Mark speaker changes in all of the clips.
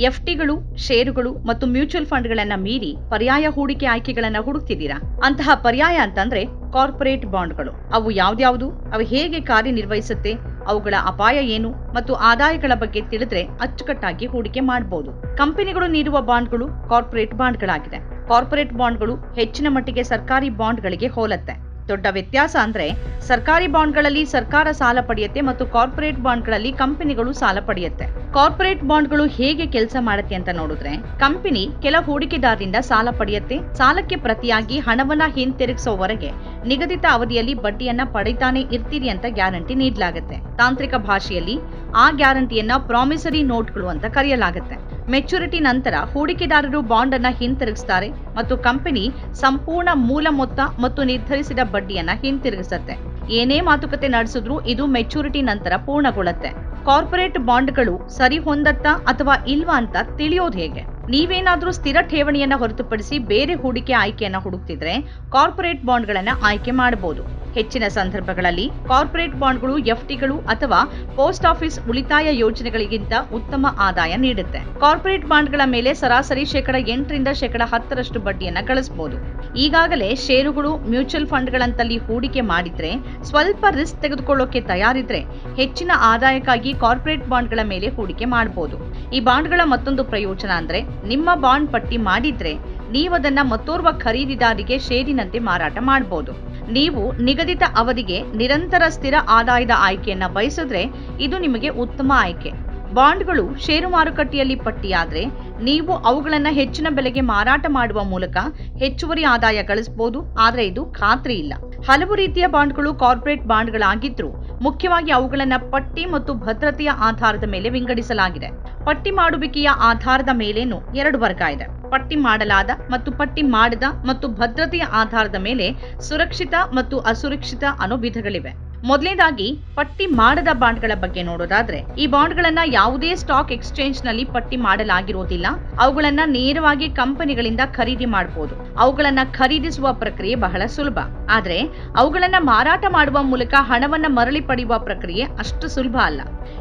Speaker 1: ಎಫ್ಟಿಗಳು, ಷೇರುಗಳು ಮತ್ತು ಮ್ಯೂಚುವಲ್ ಫಂಡ್ಗಳನ್ನ ಮೀರಿ ಪರ್ಯಾಯ ಹೂಡಿಕೆ ಆಯ್ಕೆಗಳನ್ನ ಹುಡುಕ್ತಿದ್ದೀರಾ? ಅಂತಹ ಪರ್ಯಾಯ ಅಂತಂದ್ರೆ ಕಾರ್ಪೊರೇಟ್ ಬಾಂಡ್ಗಳು. ಅವು ಯಾವ್ದ್ಯಾವುದು, ಅವು ಹೇಗೆ ಕಾರ್ಯನಿರ್ವಹಿಸುತ್ತೆ, ಅವುಗಳ ಅಪಾಯ ಏನು ಮತ್ತು ಆದಾಯಗಳ ಬಗ್ಗೆ ತಿಳಿದ್ರೆ ಅಚ್ಚುಕಟ್ಟಾಗಿ ಹೂಡಿಕೆ ಮಾಡಬಹುದು. ಕಂಪನಿಗಳು ನೀಡುವ ಬಾಂಡ್ಗಳು ಕಾರ್ಪೊರೇಟ್ ಬಾಂಡ್ಗಳಾಗಿದೆ. ಕಾರ್ಪೊರೇಟ್ ಬಾಂಡ್ಗಳು ಹೆಚ್ಚಿನ ಮಟ್ಟಿಗೆ ಸರ್ಕಾರಿ ಬಾಂಡ್ಗಳಿಗೆ ಹೋಲುತ್ತೆ. ದೊಡ್ಡ ವ್ಯತ್ಯಾಸ ಅಂದ್ರೆ ಸರ್ಕಾರಿ ಬಾಂಡ್ಗಳಲ್ಲಿ ಸರ್ಕಾರ ಸಾಲ ಪಡೆಯುತ್ತೆ ಮತ್ತು ಕಾರ್ಪೊರೇಟ್ ಬಾಂಡ್ಗಳಲ್ಲಿ ಕಂಪನಿಗಳು ಸಾಲ ಪಡೆಯುತ್ತೆ. ಕಾರ್ಪೊರೇಟ್ ಬಾಂಡ್ಗಳು ಹೇಗೆ ಕೆಲಸ ಮಾಡುತ್ತೆ ಅಂತ ನೋಡಿದ್ರೆ, ಕಂಪನಿ ಕೆಲ ಹೂಡಿಕೆದಾರರಿಂದ ಸಾಲ ಪಡೆಯುತ್ತೆ. ಸಾಲಕ್ಕೆ ಪ್ರತಿಯಾಗಿ ಹಣವನ್ನ ಹಿಂತಿರುಗಿಸೋವರೆಗೆ ನಿಗದಿತ ಅವಧಿಯಲ್ಲಿ ಬಡ್ಡಿಯನ್ನ ಪಡಿತಾನೆ ಇರ್ತೀರಿ ಅಂತ ಗ್ಯಾರಂಟಿ ನೀಡಲಾಗುತ್ತೆ. ತಾಂತ್ರಿಕ ಭಾಷೆಯಲ್ಲಿ ಆ ಗ್ಯಾರಂಟಿಯನ್ನ ಪ್ರಾಮಿಸರಿ ನೋಟ್ಗಳು ಅಂತ ಕರೆಯಲಾಗುತ್ತೆ. ಮೆಚುರಿಟಿ ನಂತರ ಹೂಡಿಕೆದಾರರು ಬಾಂಡ್ ಅನ್ನ ಹಿಂತಿರುಗಿಸ್ತಾರೆ ಮತ್ತು ಕಂಪನಿ ಸಂಪೂರ್ಣ ಮೂಲ ಮೊತ್ತ ಮತ್ತು ನಿರ್ಧರಿಸಿದ ಬಡ್ಡಿಯನ್ನ ಹಿಂತಿರುಗಿಸುತ್ತೆ. ಏನೇ ಮಾತುಕತೆ ನಡೆಸಿದ್ರೂ ಇದು ಮೆಚುರಿಟಿ ನಂತರ ಪೂರ್ಣಗೊಳ್ಳುತ್ತೆ. ಕಾರ್ಪೊರೇಟ್ ಬಾಂಡ್ಗಳು ಸರಿ ಹೊಂದತ್ತಾ ಅಥವಾ ಇಲ್ವಾ ಅಂತ ತಿಳಿಯೋದು ಹೇಗೆ? ನೀವೇನಾದ್ರೂ ಸ್ಥಿರ ಠೇವಣಿಯನ್ನ ಹೊರತುಪಡಿಸಿ ಬೇರೆ ಹೂಡಿಕೆ ಆಯ್ಕೆಯನ್ನ ಹುಡುಕ್ತಿದ್ರೆ ಕಾರ್ಪೊರೇಟ್ ಬಾಂಡ್ಗಳನ್ನ ಆಯ್ಕೆ ಮಾಡಬಹುದು. ಹೆಚ್ಚಿನ ಸಂದರ್ಭಗಳಲ್ಲಿ ಕಾರ್ಪೊರೇಟ್ ಬಾಂಡ್ಗಳು ಎಫ್ಟಿಗಳು ಅಥವಾ ಪೋಸ್ಟ್ ಆಫೀಸ್ ಉಳಿತಾಯ ಯೋಜನೆಗಳಿಗಿಂತ ಉತ್ತಮ ಆದಾಯ ನೀಡುತ್ತೆ. ಕಾರ್ಪೊರೇಟ್ ಬಾಂಡ್ಗಳ ಮೇಲೆ ಸರಾಸರಿ 8% 10% ಬಡ್ಡಿಯನ್ನ ಗಳಿಸಬಹುದು. ಈಗಾಗಲೇ ಷೇರುಗಳು, ಮ್ಯೂಚುವಲ್ ಫಂಡ್ಗಳಂತಲ್ಲಿ ಹೂಡಿಕೆ ಮಾಡಿದ್ರೆ, ಸ್ವಲ್ಪ ರಿಸ್ಕ್ ತೆಗೆದುಕೊಳ್ಳೋಕೆ ತಯಾರಿದ್ರೆ ಹೆಚ್ಚಿನ ಆದಾಯಕ್ಕಾಗಿ ಕಾರ್ಪೊರೇಟ್ ಬಾಂಡ್ಗಳ ಮೇಲೆ ಹೂಡಿಕೆ ಮಾಡಬಹುದು. ಈ ಬಾಂಡ್ಗಳ ಮತ್ತೊಂದು ಪ್ರಯೋಜನ ಅಂದ್ರೆ, ನಿಮ್ಮ ಬಾಂಡ್ ಪಟ್ಟಿ ಮಾಡಿದ್ರೆ ನೀವದನ್ನ ಮತ್ತೋರ್ವ ಖರೀದಿದಾರಿಗೆ ಷೇರಿನಂತೆ ಮಾರಾಟ ಮಾಡಬಹುದು. ನೀವು ನಿಗದಿತ ಅವಧಿಗೆ ನಿರಂತರ ಸ್ಥಿರ ಆದಾಯದ ಆಯ್ಕೆಯನ್ನ ಬಯಸಿದ್ರೆ ಇದು ನಿಮಗೆ ಉತ್ತಮ ಆಯ್ಕೆ. ಬಾಂಡ್ಗಳು ಷೇರು ಮಾರುಕಟ್ಟೆಯಲ್ಲಿ ಪಟ್ಟಿಯಾದ್ರೆ ನೀವು ಅವುಗಳನ್ನ ಹೆಚ್ಚಿನ ಬೆಲೆಗೆ ಮಾರಾಟ ಮಾಡುವ ಮೂಲಕ ಹೆಚ್ಚುವರಿ ಆದಾಯ ಗಳಿಸಬಹುದು. ಆದ್ರೆ ಇದು ಖಾತ್ರಿ ಇಲ್ಲ. ಹಲವು ರೀತಿಯ ಬಾಂಡ್ಗಳು ಕಾರ್ಪೊರೇಟ್ ಬಾಂಡ್ಗಳಾಗಿದ್ರು ಮುಖ್ಯವಾಗಿ ಅವುಗಳನ್ನ ಪಟ್ಟಿ ಮತ್ತು ಭದ್ರತೆಯ ಆಧಾರದ ಮೇಲೆ ವಿಂಗಡಿಸಲಾಗಿದೆ. ಪಟ್ಟಿ ಮಾಡುವಿಕೆಯ ಆಧಾರದ ಮೇಲೇನು 2 ವರ್ಗ ಇದೆ. ಪಟ್ಟಿ ಮಾಡಲಾದ ಮತ್ತು ಪಟ್ಟಿ ಮಾಡದ ಮತ್ತು ಭದ್ರತೆಯ ಆಧಾರದ ಮೇಲೆ ಸುರಕ್ಷಿತ ಮತ್ತು ಅಸುರಕ್ಷಿತ ಅನ್ನೋ ವಿಧಗಳಿವೆ. ಮೊದಲನೇದಾಗಿ ಪಟ್ಟಿ ಮಾಡದ ಬಾಂಡ್ಗಳ ಬಗ್ಗೆ ನೋಡೋದಾದ್ರೆ, ಈ ಬಾಂಡ್ಗಳನ್ನ ಯಾವುದೇ ಸ್ಟಾಕ್ ಎಕ್ಸ್ಚೇಂಜ್ ನಲ್ಲಿ ಪಟ್ಟಿ ಮಾಡಲಾಗಿರೋದಿಲ್ಲ. ಅವುಗಳನ್ನ ನೇರವಾಗಿ ಕಂಪನಿಗಳಿಂದ ಖರೀದಿ ಮಾಡಬಹುದು. ಅವುಗಳನ್ನ ಖರೀದಿಸುವ ಪ್ರಕ್ರಿಯೆ ಬಹಳ ಸುಲಭ. ಆದ್ರೆ ಅವುಗಳನ್ನ ಮಾರಾಟ ಮಾಡುವ ಮೂಲಕ ಹಣವನ್ನ ಮರಳಿ ಪಡೆಯುವ ಪ್ರಕ್ರಿಯೆ ಅಷ್ಟು ಸುಲಭ ಅಲ್ಲ.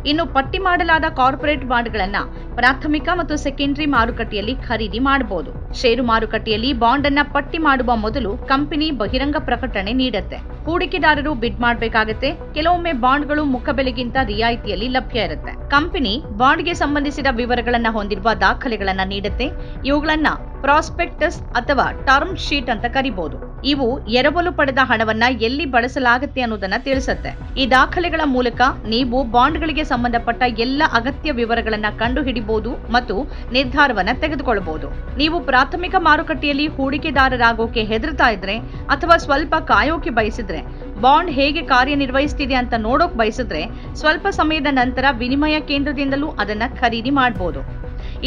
Speaker 1: ಇನ್ನು ಪಟ್ಟಿ ಮಾಡಲಾದ ಕಾರ್ಪೊರೇಟ್ ಬಾಂಡ್ಗಳನ್ನ ಪ್ರಾಥಮಿಕ ಮತ್ತು ಸೆಕೆಂಡರಿ ಮಾರುಕಟ್ಟೆಯಲ್ಲಿ ಖರೀದಿ ಮಾಡಬಹುದು. ಷೇರು ಮಾರುಕಟ್ಟೆಯಲ್ಲಿ ಬಾಂಡ್ ಅನ್ನ ಪಟ್ಟಿ ಮಾಡುವ ಮೊದಲು ಕಂಪನಿ ಬಹಿರಂಗ ಪ್ರಕಟಣೆ ನೀಡುತ್ತೆ. ಹೂಡಿಕೆದಾರರು ಬಿಡ್ ಮಾಡಬೇಕಾಗುತ್ತೆ. ಕೆಲವೊಮ್ಮೆ ಬಾಂಡ್ಗಳು ಮುಖಬೆಲೆಗಿಂತ ರಿಯಾಯಿತಿಯಲ್ಲಿ ಲಭ್ಯ ಇರುತ್ತೆ. ಕಂಪನಿ ಬಾಂಡ್ಗೆ ಸಂಬಂಧಿಸಿದ ವಿವರಗಳನ್ನ ಹೊಂದಿರುವ ದಾಖಲೆಗಳನ್ನ ನೀಡುತ್ತೆ. ಇವುಗಳನ್ನ ಪ್ರಾಸ್ಪೆಕ್ಟಸ್ ಅಥವಾ ಟರ್ಮ್ ಶೀಟ್ ಅಂತ ಕರಿಬಹುದು. ಇವು ಎರವಲು ಪಡೆದ ಹಣವನ್ನ ಎಲ್ಲಿ ಬಳಸಲಾಗುತ್ತೆ ಅನ್ನೋದನ್ನ ತಿಳಿಸುತ್ತೆ. ಈ ದಾಖಲೆಗಳ ಮೂಲಕ ನೀವು ಬಾಂಡ್ಗಳಿಗೆ ಸಂಬಂಧಪಟ್ಟ ಎಲ್ಲ ಅಗತ್ಯ ವಿವರಗಳನ್ನ ಕಂಡುಹಿಡಿಬಹುದು ಮತ್ತು ನಿರ್ಧಾರವನ್ನ ತೆಗೆದುಕೊಳ್ಳಬಹುದು. ನೀವು ಪ್ರಾಥಮಿಕ ಮಾರುಕಟ್ಟೆಯಲ್ಲಿ ಹೂಡಿಕೆದಾರರಾಗೋಕೆ ಹೆದರ್ತಾ ಇದ್ರೆ ಅಥವಾ ಸ್ವಲ್ಪ ಕಾಯೋಕೆ ಬಯಸಿದ್ರೆ, ಬಾಂಡ್ ಹೇಗೆ ಕಾರ್ಯನಿರ್ವಹಿಸ್ತಿದೆ ಅಂತ ನೋಡೋಕ್ ಬಯಸಿದ್ರೆ ಸ್ವಲ್ಪ ಸಮಯದ ನಂತರ ವಿನಿಮಯ ಕೇಂದ್ರದಿಂದಲೂ ಅದನ್ನ ಖರೀದಿ ಮಾಡಬಹುದು.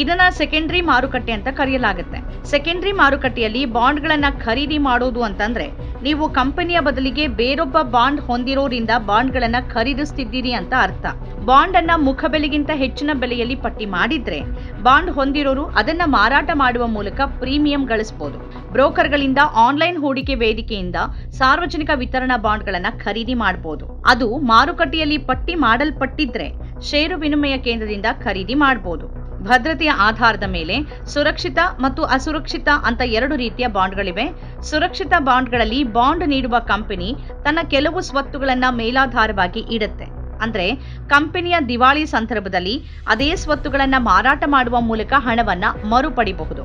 Speaker 1: ಇದನ್ನ ಸೆಕೆಂಡರಿ ಮಾರುಕಟ್ಟೆ ಅಂತ ಕರೆಯಲಾಗುತ್ತೆ. ಸೆಕೆಂಡರಿ ಮಾರುಕಟ್ಟೆಯಲ್ಲಿ ಬಾಂಡ್ಗಳನ್ನ ಖರೀದಿ ಮಾಡೋದು ಅಂತಂದ್ರೆ ನೀವು ಕಂಪನಿಯ ಬದಲಿಗೆ ಬೇರೊಬ್ಬ ಬಾಂಡ್ ಹೊಂದಿರೋರಿಂದ ಬಾಂಡ್ಗಳನ್ನ ಖರೀದಿಸ್ತಿದ್ದೀರಿ ಅಂತ ಅರ್ಥ. ಬಾಂಡ್ ಅನ್ನ ಮುಖಬೆಲೆಗಿಂತ ಹೆಚ್ಚಿನ ಬೆಲೆಯಲ್ಲಿ ಪಟ್ಟಿ ಮಾಡಿದ್ರೆ ಬಾಂಡ್ ಹೊಂದಿರೋರು ಅದನ್ನ ಮಾರಾಟ ಮಾಡುವ ಮೂಲಕ ಪ್ರೀಮಿಯಂ ಗಳಿಸಬಹುದು. ಬ್ರೋಕರ್ಗಳಿಂದ ಆನ್ಲೈನ್ ಹೂಡಿಕೆ ವೇದಿಕೆಯಿಂದ ಸಾರ್ವಜನಿಕ ವಿತರಣಾ ಬಾಂಡ್ಗಳನ್ನ ಖರೀದಿ ಮಾಡಬಹುದು. ಅದು ಮಾರುಕಟ್ಟೆಯಲ್ಲಿ ಪಟ್ಟಿ ಮಾಡಲ್ಪಟ್ಟಿದ್ರೆ ಷೇರು ವಿನಿಮಯ ಕೇಂದ್ರದಿಂದ ಖರೀದಿ ಮಾಡಬಹುದು. ಭದ್ರತೆಯ ಆಧಾರದ ಮೇಲೆ ಸುರಕ್ಷಿತ ಮತ್ತು ಅಸುರಕ್ಷಿತ ಅಂತ 2 ರೀತಿಯ ಬಾಂಡ್ಗಳಿವೆ. ಸುರಕ್ಷಿತ ಬಾಂಡ್ಗಳಲ್ಲಿ ಬಾಂಡ್ ನೀಡುವ ಕಂಪನಿ ತನ್ನ ಕೆಲವು ಸ್ವತ್ತುಗಳನ್ನ ಮೇಲಾಧಾರವಾಗಿ ಇಡುತ್ತೆ. ಅಂದ್ರೆ ಕಂಪನಿಯ ದಿವಾಳಿ ಸಂದರ್ಭದಲ್ಲಿ ಅದೇ ಸ್ವತ್ತುಗಳನ್ನ ಮಾರಾಟ ಮಾಡುವ ಮೂಲಕ ಹಣವನ್ನ ಮರುಪಡಿಬಹುದು.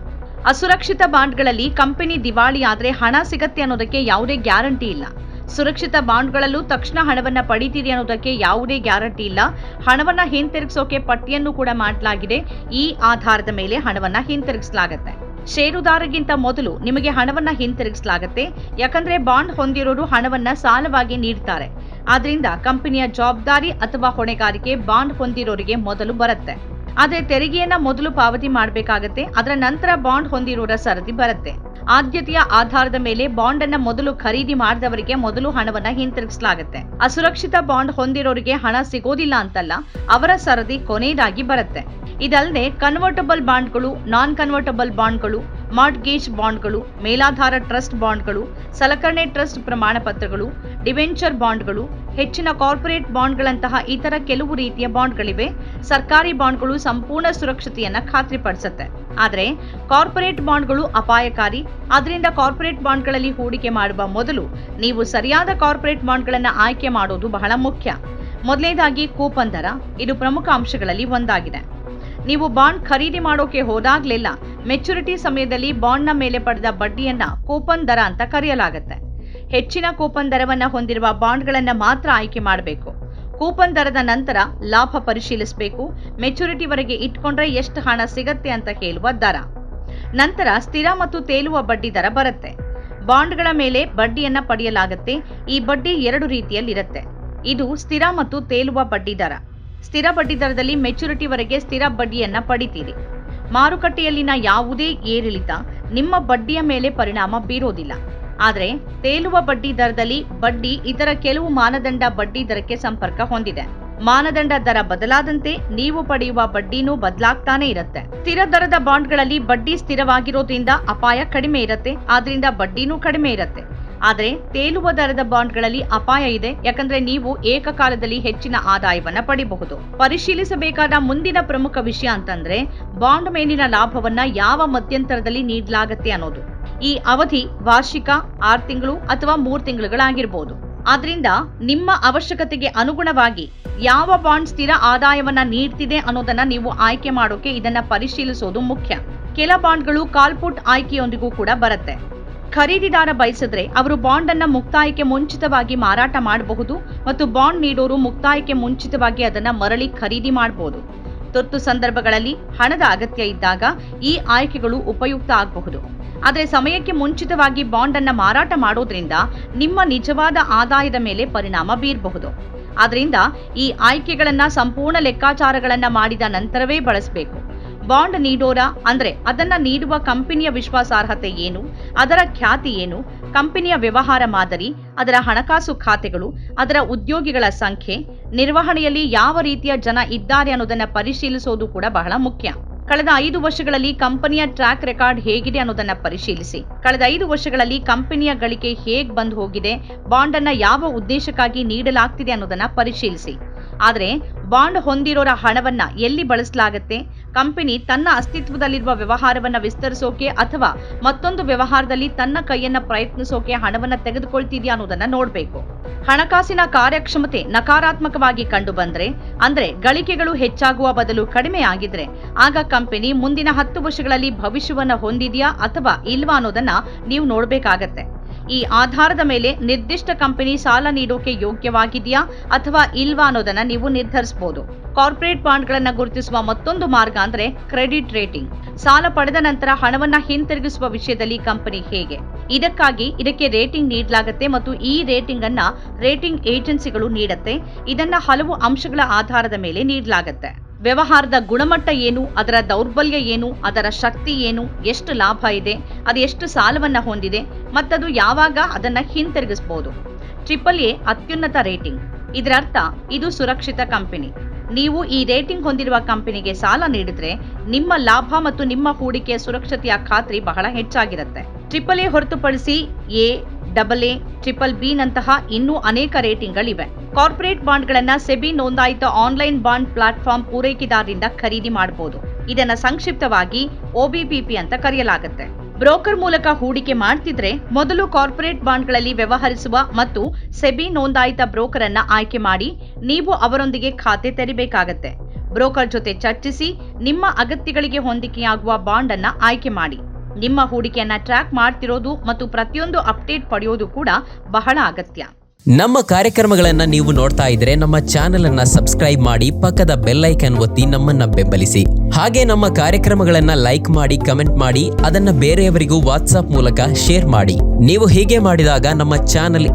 Speaker 1: ಅಸುರಕ್ಷಿತ ಬಾಂಡ್ಗಳಲ್ಲಿ ಕಂಪನಿ ದಿವಾಳಿ ಆದ್ರೆ ಹಣ ಸಿಗತ್ತೆ ಅನ್ನೋದಕ್ಕೆ ಯಾವುದೇ ಗ್ಯಾರಂಟಿ ಇಲ್ಲ. ಸುರಕ್ಷಿತ ಬಾಂಡ್ಗಳಲ್ಲೂ ತಕ್ಷಣ ಹಣವನ್ನ ಪಡಿತೀರಿ ಅನ್ನೋದಕ್ಕೆ ಯಾವುದೇ ಗ್ಯಾರಂಟಿ ಇಲ್ಲ. ಹಣವನ್ನ ಹಿಂತಿರುಗಿಸೋಕೆ ಪಟ್ಟಿಯನ್ನು ಕೂಡ ಮಾಡಲಾಗಿದೆ. ಈ ಆಧಾರದ ಮೇಲೆ ಹಣವನ್ನ ಹಿಂತಿರುಗಿಸಲಾಗುತ್ತೆ. ಷೇರುದಾರರಿಗಿಂತ ಮೊದಲು ನಿಮಗೆ ಹಣವನ್ನ ಹಿಂತಿರುಗಿಸಲಾಗುತ್ತೆ. ಯಾಕಂದ್ರೆ ಬಾಂಡ್ ಹೊಂದಿರೋರು ಹಣವನ್ನ ಸಾಲವಾಗಿ ನೀಡ್ತಾರೆ. ಆದ್ರಿಂದ ಕಂಪನಿಯ ಜವಾಬ್ದಾರಿ ಅಥವಾ ಹೊಣೆಗಾರಿಕೆ ಬಾಂಡ್ ಹೊಂದಿರೋರಿಗೆ ಮೊದಲು ಬರುತ್ತೆ. ಆದ್ರೆ ತೆರಿಗೆಯನ್ನ ಮೊದಲು ಪಾವತಿ ಮಾಡಬೇಕಾಗತ್ತೆ. ಅದರ ನಂತರ ಬಾಂಡ್ ಹೊಂದಿರೋರ ಸರದಿ ಬರುತ್ತೆ. ಆದ್ಯತೆಯ ಆಧಾರದ ಮೇಲೆ ಬಾಂಡ್ ಅನ್ನ ಮೊದಲು ಖರೀದಿ ಮಾಡಿದವರಿಗೆ ಮೊದಲು ಹಣವನ್ನ ಹಿಂತಿರುಗಿಸಲಾಗುತ್ತೆ. ಅಸುರಕ್ಷಿತ ಬಾಂಡ್ ಹೊಂದಿರೋರಿಗೆ ಹಣ ಸಿಗೋದಿಲ್ಲ ಅಂತಲ್ಲ, ಅವರ ಸರದಿ ಕೊನೆಯದಾಗಿ ಬರುತ್ತೆ. ಇದಲ್ಲದೆ ಕನ್ವರ್ಟಬಲ್ ಬಾಂಡ್ಗಳು, ನಾನ್ ಕನ್ವರ್ಟಬಲ್ ಬಾಂಡ್ಗಳು, ಮಾರ್ಟ್ಗೇಜ್ ಬಾಂಡ್ಗಳು, ಮೇಲಾಧಾರ ಟ್ರಸ್ಟ್ ಬಾಂಡ್ಗಳು, ಸಲಕರಣೆ ಟ್ರಸ್ಟ್ ಪ್ರಮಾಣ ಪತ್ರಗಳು, ಡಿವೆಂಚರ್ ಬಾಂಡ್ಗಳು, ಹೆಚ್ಚಿನ ಕಾರ್ಪೊರೇಟ್ ಬಾಂಡ್ಗಳಂತಹ ಇತರ ಕೆಲವು ರೀತಿಯ ಬಾಂಡ್ಗಳಿವೆ. ಸರ್ಕಾರಿ ಬಾಂಡ್ಗಳು ಸಂಪೂರ್ಣ ಸುರಕ್ಷತೆಯನ್ನ ಖಾತ್ರಿಪಡಿಸುತ್ತೆ. ಆದರೆ ಕಾರ್ಪೊರೇಟ್ ಬಾಂಡ್ಗಳು ಅಪಾಯಕಾರಿ. ಆದ್ದರಿಂದ ಕಾರ್ಪೊರೇಟ್ ಬಾಂಡ್ಗಳಲ್ಲಿ ಹೂಡಿಕೆ ಮಾಡುವ ಮೊದಲು ನೀವು ಸರಿಯಾದ ಕಾರ್ಪೊರೇಟ್ ಬಾಂಡ್ಗಳನ್ನು ಆಯ್ಕೆ ಮಾಡೋದು ಬಹಳ ಮುಖ್ಯ. ಮೊದಲನೇದಾಗಿ ಕೂಪನ್ ದರ. ಇದು ಪ್ರಮುಖ ಅಂಶಗಳಲ್ಲಿ ಒಂದಾಗಿದೆ. ನೀವು ಬಾಂಡ್ ಖರೀದಿ ಮಾಡೋಕೆ ಹೋದಾಗ್ಲೆಲ್ಲ ಮೆಚುರಿಟಿ ಸಮಯದಲ್ಲಿ ಬಾಂಡ್ನ ಮೇಲೆ ಪಡೆದ ಬಡ್ಡಿಯನ್ನ ಕೂಪನ್ ದರ ಅಂತ ಕರೆಯಲಾಗುತ್ತೆ. ಹೆಚ್ಚಿನ ಕೂಪನ್ ದರವನ್ನ ಹೊಂದಿರುವ ಬಾಂಡ್ಗಳನ್ನ ಮಾತ್ರ ಆಯ್ಕೆ ಮಾಡಬೇಕು. ಕೂಪನ್ ದರದ ನಂತರ ಲಾಭ ಪರಿಶೀಲಿಸಬೇಕು. ಮೆಚುರಿಟಿವರೆಗೆ ಇಟ್ಕೊಂಡ್ರೆ ಎಷ್ಟು ಹಣ ಸಿಗತ್ತೆ ಅಂತ ಹೇಳುವ ದರ. ನಂತರ ಸ್ಥಿರ ಮತ್ತು ತೇಲುವ ಬಡ್ಡಿ ದರ ಬರುತ್ತೆ. ಬಾಂಡ್ಗಳ ಮೇಲೆ ಬಡ್ಡಿಯನ್ನ ಪಡೆಯಲಾಗುತ್ತೆ. ಈ ಬಡ್ಡಿ 2 ರೀತಿಯಲ್ಲಿರುತ್ತೆ. ಇದು ಸ್ಥಿರ ಮತ್ತು ತೇಲುವ ಬಡ್ಡಿ ದರ. ಸ್ಥಿರ ಬಡ್ಡಿ ದರದಲ್ಲಿ ಮೆಚುರಿಟಿವರೆಗೆ ಸ್ಥಿರ ಬಡ್ಡಿಯನ್ನ ಪಡಿತೀರಿ. ಮಾರುಕಟ್ಟೆಯಲ್ಲಿನ ಯಾವುದೇ ಏರಿಳಿತ ನಿಮ್ಮ ಬಡ್ಡಿಯ ಮೇಲೆ ಪರಿಣಾಮ ಬೀರೋದಿಲ್ಲ. ಆದರೆ ತೇಲುವ ಬಡ್ಡಿ ದರದಲ್ಲಿ ಬಡ್ಡಿ ಇತರ ಕೆಲವು ಮಾನದಂಡ ಬಡ್ಡಿ ದರಕ್ಕೆ ಸಂಪರ್ಕ ಹೊಂದಿದೆ. ಮಾನದಂಡ ದರ ಬದಲಾದಂತೆ ನೀವು ಪಡೆಯುವ ಬಡ್ಡಿನೂ ಬದಲಾಗ್ತಾನೆ ಇರುತ್ತೆ. ಸ್ಥಿರ ದರದ ಬಾಂಡ್ಗಳಲ್ಲಿ ಬಡ್ಡಿ ಸ್ಥಿರವಾಗಿರೋದ್ರಿಂದ ಅಪಾಯ ಕಡಿಮೆ ಇರುತ್ತೆ, ಆದ್ರಿಂದ ಬಡ್ಡಿನೂ ಕಡಿಮೆ ಇರುತ್ತೆ. ಆದರೆ ತೇಲುವ ದರದ ಬಾಂಡ್ಗಳಲ್ಲಿ ಅಪಾಯ ಇದೆ, ಯಾಕಂದ್ರೆ ನೀವು ಏಕಕಾಲದಲ್ಲಿ ಹೆಚ್ಚಿನ ಆದಾಯವನ್ನ ಪಡೆಯಬಹುದು. ಪರಿಶೀಲಿಸಬೇಕಾದ ಮುಂದಿನ ಪ್ರಮುಖ ವಿಷಯ ಅಂತಂದ್ರೆ ಬಾಂಡ್ ಮೇಲಿನ ಲಾಭವನ್ನ ಯಾವ ಮಧ್ಯಂತರದಲ್ಲಿ ನೀಡಲಾಗುತ್ತೆ ಅನ್ನೋದು. ಈ ಅವಧಿ ವಾರ್ಷಿಕ, 6 ತಿಂಗಳು ಅಥವಾ 3 ತಿಂಗಳುಗಳಾಗಿರ್ಬೋದು. ಆದ್ರಿಂದ ನಿಮ್ಮ ಅವಶ್ಯಕತೆಗೆ ಅನುಗುಣವಾಗಿ ಯಾವ ಬಾಂಡ್ ಸ್ಥಿರ ಆದಾಯವನ್ನ ನೀಡ್ತಿದೆ ಅನ್ನೋದನ್ನ ನೀವು ಆಯ್ಕೆ ಮಾಡೋಕೆ ಇದನ್ನ ಪರಿಶೀಲಿಸೋದು ಮುಖ್ಯ. ಕೆಲ ಬಾಂಡ್ಗಳು ಕಾಲ್ಪುಟ್ ಆಯ್ಕೆಯೊಂದಿಗೂ ಕೂಡ ಬರುತ್ತೆ. ಖರೀದಿದಾರ ಬಯಸಿದ್ರೆ ಅವರು ಬಾಂಡ್ ಅನ್ನ ಮುಕ್ತಾಯಕ್ಕೆ ಮುಂಚಿತವಾಗಿ ಮಾರಾಟ ಮಾಡಬಹುದು ಮತ್ತು ಬಾಂಡ್ ನೀಡೋರು ಮುಕ್ತಾಯಕ್ಕೆ ಮುಂಚಿತವಾಗಿ ಅದನ್ನ ಮರಳಿ ಖರೀದಿ ಮಾಡಬಹುದು. ತುರ್ತು ಸಂದರ್ಭಗಳಲ್ಲಿ ಹಣದ ಅಗತ್ಯ ಇದ್ದಾಗ ಈ ಆಯ್ಕೆಗಳು ಉಪಯುಕ್ತ ಆಗಬಹುದು. ಆದರೆ ಸಮಯಕ್ಕೆ ಮುಂಚಿತವಾಗಿ ಬಾಂಡ್ ಅನ್ನ ಮಾರಾಟ ಮಾಡೋದ್ರಿಂದ ನಿಮ್ಮ ನಿಜವಾದ ಆದಾಯದ ಮೇಲೆ ಪರಿಣಾಮ ಬೀರಬಹುದು. ಆದ್ರಿಂದ ಈ ಆಯ್ಕೆಗಳನ್ನ ಸಂಪೂರ್ಣ ಲೆಕ್ಕಾಚಾರಗಳನ್ನ ಮಾಡಿದ ನಂತರವೇ ಬಳಸಬೇಕು. ಬಾಂಡ್ ನೀಡೋರ ಅಂದ್ರೆ ಅದನ್ನ ನೀಡುವ ಕಂಪನಿಯ ವಿಶ್ವಾಸಾರ್ಹತೆ ಏನು, ಅದರ ಖ್ಯಾತಿ ಏನು, ಕಂಪನಿಯ ವ್ಯವಹಾರ ಮಾದರಿ, ಅದರ ಹಣಕಾಸು ಖಾತೆಗಳು, ಅದರ ಉದ್ಯೋಗಿಗಳ ಸಂಖ್ಯೆ, ನಿರ್ವಹಣೆಯಲ್ಲಿ ಯಾವ ರೀತಿಯ ಜನ ಇದ್ದಾರೆ ಅನ್ನೋದನ್ನ ಪರಿಶೀಲಿಸೋದು ಕೂಡ ಬಹಳ ಮುಖ್ಯ. ಕಳೆದ 5 ವರ್ಷಗಳಲ್ಲಿ ಕಂಪನಿಯ ಟ್ರ್ಯಾಕ್ ರೆಕಾರ್ಡ್ ಹೇಗಿದೆ ಅನ್ನೋದನ್ನ ಪರಿಶೀಲಿಸಿ. ಕಳೆದ 5 ವರ್ಷಗಳಲ್ಲಿ ಕಂಪನಿಯ ಗಳಿಕೆ ಹೇಗ್ ಬಂದು ಹೋಗಿದೆ, ಬಾಂಡ್ ಅನ್ನ ಯಾವ ಉದ್ದೇಶಕ್ಕಾಗಿ ನೀಡಲಾಗ್ತಿದೆ ಅನ್ನೋದನ್ನ ಪರಿಶೀಲಿಸಿ. ಆದರೆ ಬಾಂಡ್ ಹೊಂದಿರೋರ ಹಣವನ್ನ ಎಲ್ಲಿ ಬಳಸಲಾಗುತ್ತೆ, ಕಂಪನಿ ತನ್ನ ಅಸ್ತಿತ್ವದಲ್ಲಿರುವ ವ್ಯವಹಾರವನ್ನ ವಿಸ್ತರಿಸೋಕೆ ಅಥವಾ ಮತ್ತೊಂದು ವ್ಯವಹಾರದಲ್ಲಿ ತನ್ನ ಕೈಯನ್ನ ಪ್ರಯತ್ನಿಸೋಕೆ ಹಣವನ್ನ ತೆಗೆದುಕೊಳ್ತಿದ್ಯಾ ಅನ್ನೋದನ್ನ ನೋಡಬೇಕು. ಹಣಕಾಸಿನ ಕಾರ್ಯಕ್ಷಮತೆ ನಕಾರಾತ್ಮಕವಾಗಿ ಕಂಡು ಬಂದ್ರೆ, ಅಂದ್ರೆ ಗಳಿಕೆಗಳು ಹೆಚ್ಚಾಗುವ ಬದಲು ಕಡಿಮೆ ಆಗಿದ್ರೆ, ಆಗ ಕಂಪನಿ ಮುಂದಿನ 10 ವರ್ಷಗಳಲ್ಲಿ ಭವಿಷ್ಯವನ್ನ ಹೊಂದಿದೆಯಾ ಅಥವಾ ಇಲ್ವಾ ಅನ್ನೋದನ್ನ ನೀವು ನೋಡಬೇಕಾಗತ್ತೆ. ಈ ಆಧಾರದ ಮೇಲೆ ನಿರ್ದಿಷ್ಟ ಕಂಪನಿ ಸಾಲ ನೀಡೋಕೆ ಯೋಗ್ಯವಾಗಿದೆಯಾ ಅಥವಾ ಇಲ್ವಾ ಅನ್ನೋದನ್ನ ನೀವು ನಿರ್ಧರಿಸಬಹುದು. ಕಾರ್ಪೊರೇಟ್ ಬಾಂಡ್ಗಳನ್ನ ಗುರುತಿಸುವ ಮತ್ತೊಂದು ಮಾರ್ಗ ಅಂದ್ರೆ ಕ್ರೆಡಿಟ್ ರೇಟಿಂಗ್. ಸಾಲ ಪಡೆದ ನಂತರ ಹಣವನ್ನ ಹಿಂತಿರುಗಿಸುವ ವಿಷಯದಲ್ಲಿ ಕಂಪನಿ ಹೇಗೆ, ಇದಕ್ಕೆ ರೇಟಿಂಗ್ ನೀಡಲಾಗುತ್ತೆ ಮತ್ತು ಈ ರೇಟಿಂಗ್ ಅನ್ನ ರೇಟಿಂಗ್ ಏಜೆನ್ಸಿಗಳು ನೀಡುತ್ತೆ. ಇದನ್ನ ಹಲವು ಅಂಶಗಳ ಆಧಾರದ ಮೇಲೆ ನೀಡಲಾಗುತ್ತೆ. ವ್ಯವಹಾರದ ಗುಣಮಟ್ಟ ಏನು, ಅದರ ದೌರ್ಬಲ್ಯ ಏನು, ಅದರ ಶಕ್ತಿ ಏನು, ಎಷ್ಟು ಲಾಭ ಇದೆ, ಅದು ಎಷ್ಟು ಸಾಲವನ್ನ ಹೊಂದಿದೆ, ಮತ್ತದು ಯಾವಾಗ ಅದನ್ನ ಹಿಂತಿರುಗಿಸಬಹುದು. AAA ಅತ್ಯುನ್ನತ ರೇಟಿಂಗ್. ಇದರರ್ಥ ಇದು ಸುರಕ್ಷಿತ ಕಂಪನಿ. ನೀವು ಈ ರೇಟಿಂಗ್ ಹೊಂದಿರುವ ಕಂಪನಿಗೆ ಸಾಲ ನೀಡಿದ್ರೆ ನಿಮ್ಮ ಲಾಭ ಮತ್ತು ನಿಮ್ಮ ಹೂಡಿಕೆಯ ಸುರಕ್ಷತೆಯ ಖಾತ್ರಿ ಬಹಳ ಹೆಚ್ಚಾಗಿರುತ್ತೆ. AAA ಹೊರತುಪಡಿಸಿ A, AA, BBB ನಂತಹ ಇನ್ನೂ ಅನೇಕ ರೇಟಿಂಗ್ಗಳಿವೆ. ಕಾರ್ಪೊರೇಟ್ ಬಾಂಡ್ಗಳನ್ನ ಸೆಬಿ ನೋಂದಾಯಿತ ಆನ್ಲೈನ್ ಬಾಂಡ್ ಪ್ಲಾಟ್ಫಾರ್ಮ್ ಪೂರೈಕೆದಾರರಿಂದ ಖರೀದಿ ಮಾಡಬಹುದು. ಇದನ್ನ ಸಂಕ್ಷಿಪ್ತವಾಗಿ OBPP ಅಂತ ಕರೆಯಲಾಗುತ್ತೆ. ಬ್ರೋಕರ್ ಮೂಲಕ ಹೂಡಿಕೆ ಮಾಡ್ತಿದ್ರೆ ಮೊದಲು ಕಾರ್ಪೊರೇಟ್ ಬಾಂಡ್ಗಳಲ್ಲಿ ವ್ಯವಹರಿಸುವ ಮತ್ತು ಸೆಬಿ ನೋಂದಾಯಿತ ಬ್ರೋಕರ್ ಅನ್ನ ಆಯ್ಕೆ ಮಾಡಿ ನೀವು ಅವರೊಂದಿಗೆ ಖಾತೆ ತೆರಿಬೇಕಾಗತ್ತೆ. ಬ್ರೋಕರ್ ಜೊತೆ ಚರ್ಚಿಸಿ ನಿಮ್ಮ ಅಗತ್ಯಗಳಿಗೆ ಹೊಂದಿಕೆಯಾಗುವ ಬಾಂಡ್ ಅನ್ನ ಆಯ್ಕೆ ಮಾಡಿ. ನಿಮ್ಮ ಹೂಡಿಕೆಯನ್ನ ಟ್ರ್ಯಾಕ್ ಮಾಡ್ತಿರೋದು ಮತ್ತು ಪ್ರತಿಯೊಂದು ಅಪ್ಡೇಟ್ ಪಡೆಯೋದು ಕೂಡ ಬಹಳ ಅಗತ್ಯ.
Speaker 2: ನಮ್ಮ ಕಾರ್ಯಕ್ರಮಗಳನ್ನು ನೀವು ನೋಡ್ತಾ ಇದ್ರೆ ನಮ್ಮ ಚಾನೆಲ್ ಅನ್ನ ಸಬ್ಸ್ಕ್ರೈಬ್ ಮಾಡಿ, ಪಕ್ಕದ ಬೆಲ್ ಐಕಾನ್ ಒತ್ತಿ ನಮ್ಮನ್ನ ಬೆಂಬಲಿಸಿ. ಹಾಗೆ ನಮ್ಮ ಕಾರ್ಯಕ್ರಮಗಳನ್ನ ಲೈಕ್ ಮಾಡಿ, ಕಮೆಂಟ್ ಮಾಡಿ, ಅದನ್ನ ಬೇರೆಯವರಿಗೂ ವಾಟ್ಸ್ಆಪ್ ಮೂಲಕ ಶೇರ್ ಮಾಡಿ. ನೀವು ಹೀಗೆ ಮಾಡಿದಾಗ ನಮ್ಮ ಚಾನೆಲ್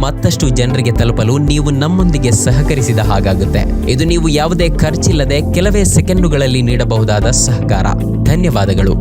Speaker 2: ಮತ್ತಷ್ಟು ಜನರಿಗೆ ತಲುಪಲು ನೀವು ನಮ್ಮೊಂದಿಗೆ ಸಹಕರಿಸಿದ ಹಾಗಾಗುತ್ತೆ. ಇದು ನೀವು ಯಾವುದೇ ಖರ್ಚಿಲ್ಲದೆ ಕೆಲವೇ ಸೆಕೆಂಡುಗಳಲ್ಲಿ ನೀಡಬಹುದಾದ ಸಹಕಾರ. ಧನ್ಯವಾದಗಳು.